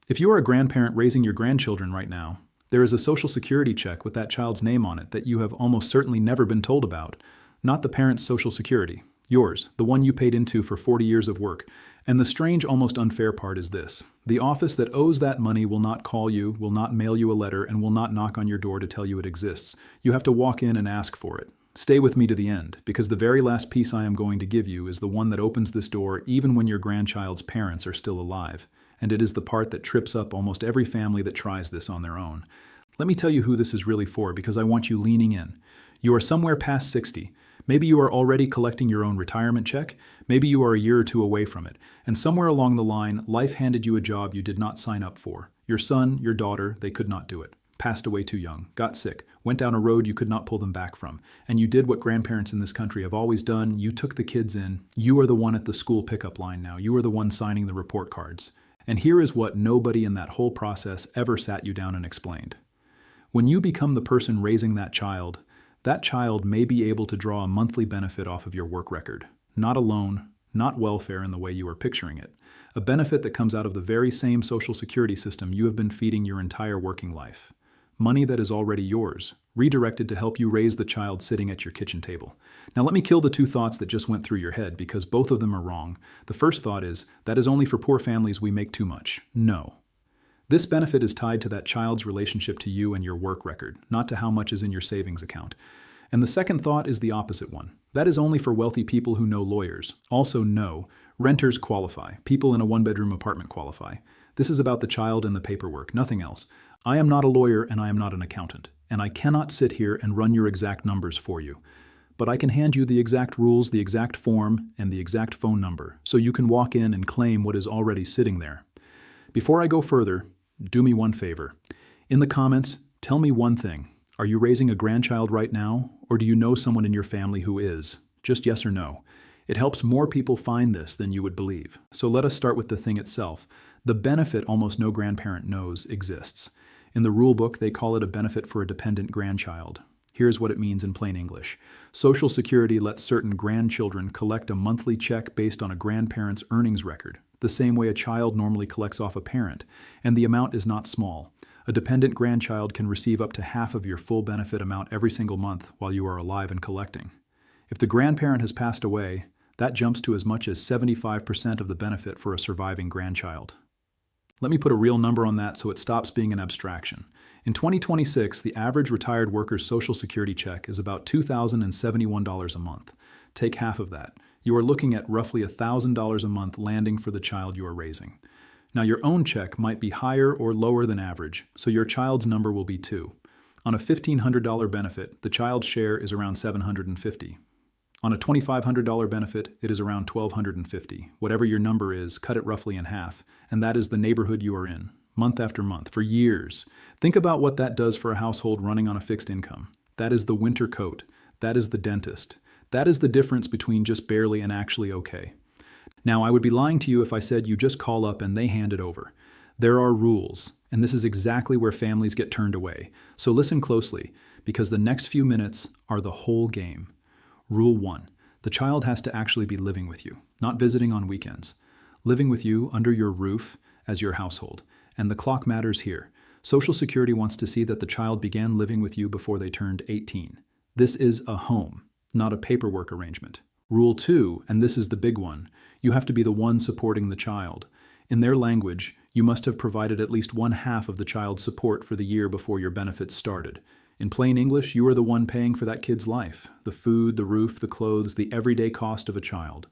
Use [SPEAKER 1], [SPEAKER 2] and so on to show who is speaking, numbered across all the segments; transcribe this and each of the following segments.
[SPEAKER 1] If you are a grandparent raising your grandchildren right now, there is a social security check with that child's name on it that you have almost certainly never been told about. Not the parent's social security, yours, the one you paid into for 40 years of work. And the strange, almost unfair part is this. The office that owes that money will not call you, will not mail you a letter, and will not knock on your door to tell you it exists. You have to walk in and ask for it. Stay with me to the end, because the very last piece I am going to give you is the one that opens this door even when your grandchild's parents are still alive. And it is the part that trips up almost every family that tries this on their own. Let me tell you who this is really for, because I want you leaning in. You are somewhere past 60. Maybe you are already collecting your own retirement check. Maybe you are a year or two away from it. And somewhere along the line, life handed you a job you did not sign up for. Your son, your daughter, they could not do it. Passed away too young, got sick, went down a road you could not pull them back from. And you did what grandparents in this country have always done. You took the kids in. You are the one at the school pickup line now. You are the one signing the report cards. And here is what nobody in that whole process ever sat you down and explained. When you become the person raising that child may be able to draw a monthly benefit off of your work record. Not a loan, not welfare in the way you are picturing it. A benefit that comes out of the very same social security system you have been feeding your entire working life. Money that is already yours, redirected to help you raise the child sitting at your kitchen table. Now let me kill the two thoughts that just went through your head, because both of them are wrong. The first thought is, that is only for poor families, we make too much. No. This benefit is tied to that child's relationship to you and your work record, not to how much is in your savings account. And the second thought is the opposite one. That is only for wealthy people who know lawyers. Also no, renters qualify. People in a one-bedroom apartment qualify. This is about the child and the paperwork, nothing else. I am not a lawyer and I am not an accountant, and I cannot sit here and run your exact numbers for you. But I can hand you the exact rules, the exact form, and the exact phone number, so you can walk in and claim what is already sitting there. Before I go further, do me one favor. In the comments, tell me one thing. Are you raising a grandchild right now, or do you know someone in your family who is? Just yes or no. It helps more people find this than you would believe. So let us start with the thing itself. The benefit almost no grandparent knows exists. In the rule book, they call it a benefit for a dependent grandchild. Here's what it means in plain English. Social Security lets certain grandchildren collect a monthly check based on a grandparent's earnings record, the same way a child normally collects off a parent, and the amount is not small. A dependent grandchild can receive up to half of your full benefit amount every single month while you are alive and collecting. If the grandparent has passed away, that jumps to as much as 75% of the benefit for a surviving grandchild. Let me put a real number on that so it stops being an abstraction. In 2026, the average retired worker's Social Security check is about $2,071 a month. Take half of that. You are looking at roughly $1,000 a month landing for the child you are raising. Now, your own check might be higher or lower than average, so your child's number will be 2. On a $1,500 benefit, the child's share is around $750. On a $2,500 benefit, it is around $1,250. Whatever your number is, cut it roughly in half, and that is the neighborhood you are in, month after month, for years. Think about what that does for a household running on a fixed income. That is the winter coat. That is the dentist. That is the difference between just barely and actually okay. Now, I would be lying to you if I said you just call up and they hand it over. There are rules, and this is exactly where families get turned away. So listen closely, because the next few minutes are the whole game. Rule 1. The child has to actually be living with you, not visiting on weekends. Living with you under your roof as your household. And the clock matters here. Social Security wants to see that the child began living with you before they turned 18. This is a home, not a paperwork arrangement. Rule 2, and this is the big one, you have to be the one supporting the child. In their language, you must have provided at least 1/2 of the child's support for the year before your benefits started. In plain English, you are the one paying for that kid's life, the food, the roof, the clothes, the everyday cost of a child.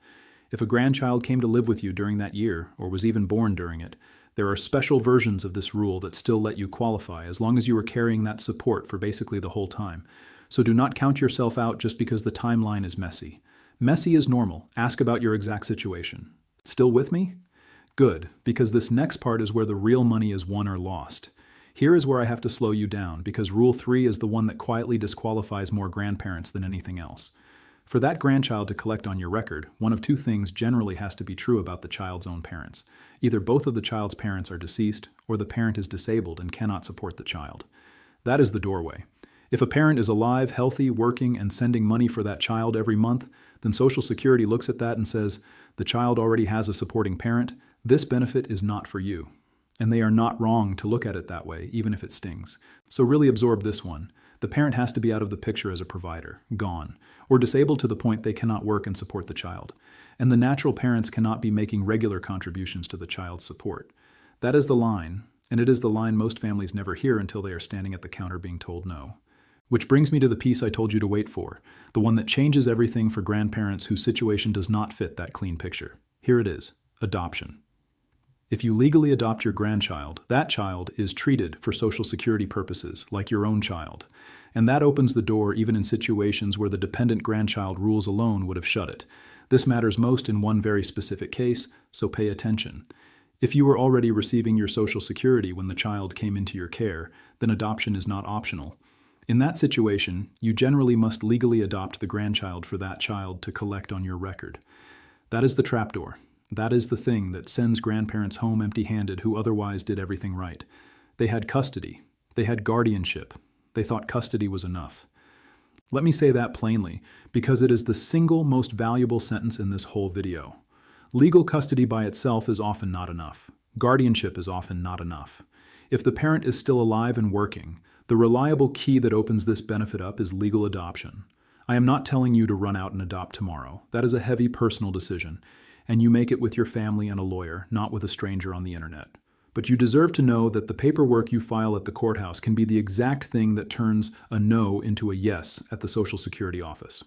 [SPEAKER 1] If a grandchild came to live with you during that year, or was even born during it, there are special versions of this rule that still let you qualify as long as you were carrying that support for basically the whole time. So do not count yourself out just because the timeline is messy. Messy is normal. Ask about your exact situation. Still with me? Good, because this next part is where the real money is won or lost. Here is where I have to slow you down, because Rule 3 is the one that quietly disqualifies more grandparents than anything else. For that grandchild to collect on your record, one of two things generally has to be true about the child's own parents. Either both of the child's parents are deceased, or the parent is disabled and cannot support the child. That is the doorway. If a parent is alive, healthy, working, and sending money for that child every month, then Social Security looks at that and says, the child already has a supporting parent, this benefit is not for you. And they are not wrong to look at it that way, even if it stings. So really absorb this one. The parent has to be out of the picture as a provider, gone, or disabled to the point they cannot work and support the child. And the natural parents cannot be making regular contributions to the child's support. That is the line, and it is the line most families never hear until they are standing at the counter being told no. Which brings me to the piece I told you to wait for, the one that changes everything for grandparents whose situation does not fit that clean picture. Here it is: adoption. If you legally adopt your grandchild, that child is treated for Social Security purposes like your own child. And that opens the door even in situations where the dependent grandchild rules alone would have shut it. This matters most in one very specific case, so pay attention. If you were already receiving your Social Security when the child came into your care, then adoption is not optional. In that situation, you generally must legally adopt the grandchild for that child to collect on your record. That is the trapdoor. That is the thing that sends grandparents home empty-handed who otherwise did everything right. They had custody. They had guardianship. They thought custody was enough. Let me say that plainly, because it is the single most valuable sentence in this whole video. Legal custody by itself is often not enough. Guardianship is often not enough. If the parent is still alive and working, the reliable key that opens this benefit up is legal adoption. I am not telling you to run out and adopt tomorrow. That is a heavy personal decision, and you make it with your family and a lawyer, not with a stranger on the internet. But you deserve to know that the paperwork you file at the courthouse can be the exact thing that turns a no into a yes at the Social Security office.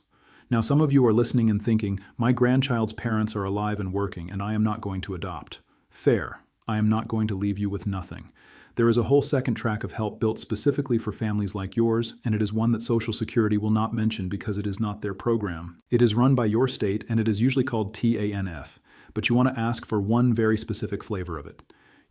[SPEAKER 1] Now, some of you are listening and thinking, my grandchild's parents are alive and working, and I am not going to adopt. Fair. I am not going to leave you with nothing. There is a whole second track of help built specifically for families like yours, and it is one that Social Security will not mention because it is not their program. It is run by your state, and it is usually called TANF, but you want to ask for one very specific flavor of it.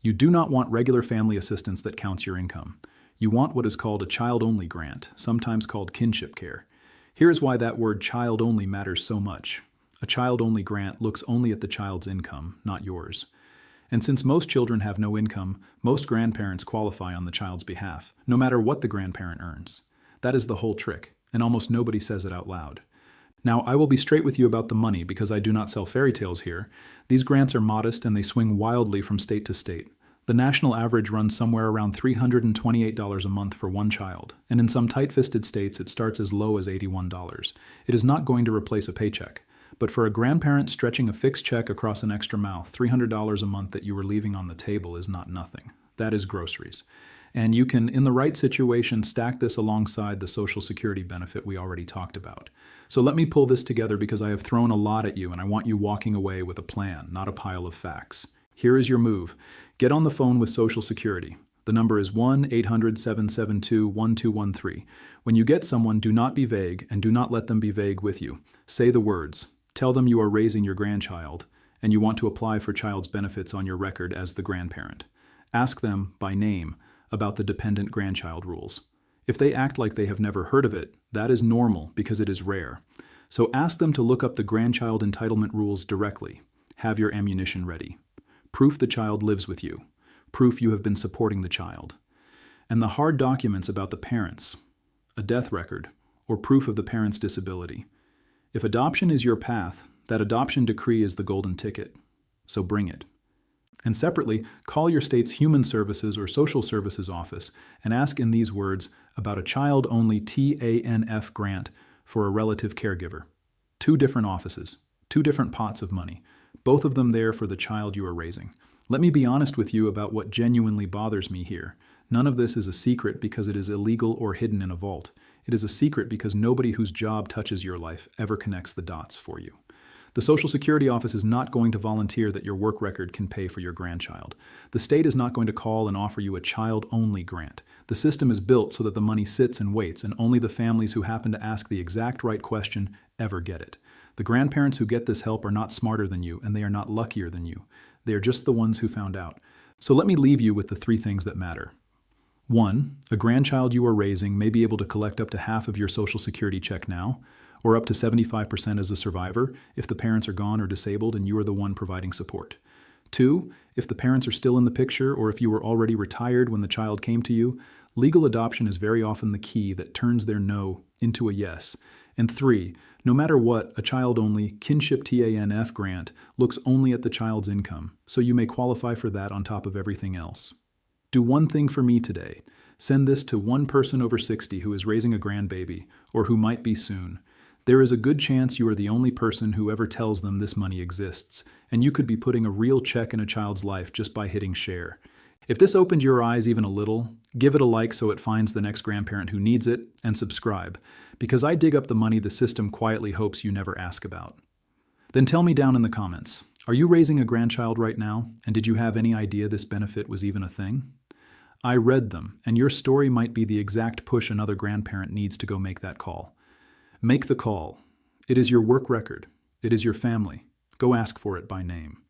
[SPEAKER 1] You do not want regular family assistance that counts your income. You want what is called a child-only grant, sometimes called kinship care. Here is why that word child-only matters so much. A child-only grant looks only at the child's income, not yours. And since most children have no income, most grandparents qualify on the child's behalf, no matter what the grandparent earns. That is the whole trick, and almost nobody says it out loud. Now, I will be straight with you about the money because I do not sell fairy tales here. These grants are modest and they swing wildly from state to state. The national average runs somewhere around $328 a month for one child, and in some tight-fisted states it starts as low as $81. It is not going to replace a paycheck. But for a grandparent stretching a fixed check across an extra mouth, $300 a month that you are leaving on the table is not nothing. That is groceries. And you can, in the right situation, stack this alongside the Social Security benefit we already talked about. So let me pull this together because I have thrown a lot at you and I want you walking away with a plan, not a pile of facts. Here is your move. Get on the phone with Social Security. The number is 1-800-772-1213. When you get someone, do not be vague and do not let them be vague with you. Say the words. Tell them you are raising your grandchild and you want to apply for child's benefits on your record as the grandparent. Ask them, by name, about the dependent grandchild rules. If they act like they have never heard of it, that is normal because it is rare. So ask them to look up the grandchild entitlement rules directly. Have your ammunition ready. Proof the child lives with you. Proof you have been supporting the child. And the hard documents about the parents, a death record, or proof of the parent's disability. If adoption is your path, that adoption decree is the golden ticket. So bring it. And separately, call your state's Human Services or Social Services office and ask in these words about a child-only TANF grant for a relative caregiver. 2 different offices, 2 different pots of money, both of them there for the child you are raising. Let me be honest with you about what genuinely bothers me here. None of this is a secret because it is illegal or hidden in a vault. It is a secret because nobody whose job touches your life ever connects the dots for you. The Social Security office is not going to volunteer that your work record can pay for your grandchild. The state is not going to call and offer you a child-only grant. The system is built so that the money sits and waits, and only the families who happen to ask the exact right question ever get it. The grandparents who get this help are not smarter than you, and they are not luckier than you. They are just the ones who found out. So let me leave you with the 3 things that matter. 1, a grandchild you are raising may be able to collect up to half of your Social Security check now, or up to 75% as a survivor if the parents are gone or disabled and you are the one providing support. 2, if the parents are still in the picture or if you were already retired when the child came to you, legal adoption is very often the key that turns their no into a yes. And 3, no matter what, a child-only Kinship TANF grant looks only at the child's income, so you may qualify for that on top of everything else. Do one thing for me today. Send this to one person over 60 who is raising a grandbaby, or who might be soon. There is a good chance you are the only person who ever tells them this money exists, and you could be putting a real check in a child's life just by hitting share. If this opened your eyes even a little, give it a like so it finds the next grandparent who needs it, and subscribe, because I dig up the money the system quietly hopes you never ask about. Then tell me down in the comments, are you raising a grandchild right now, and did you have any idea this benefit was even a thing? I read them, and your story might be the exact push another grandparent needs to go make that call. Make the call. It is your work record. It is your family. Go ask for it by name.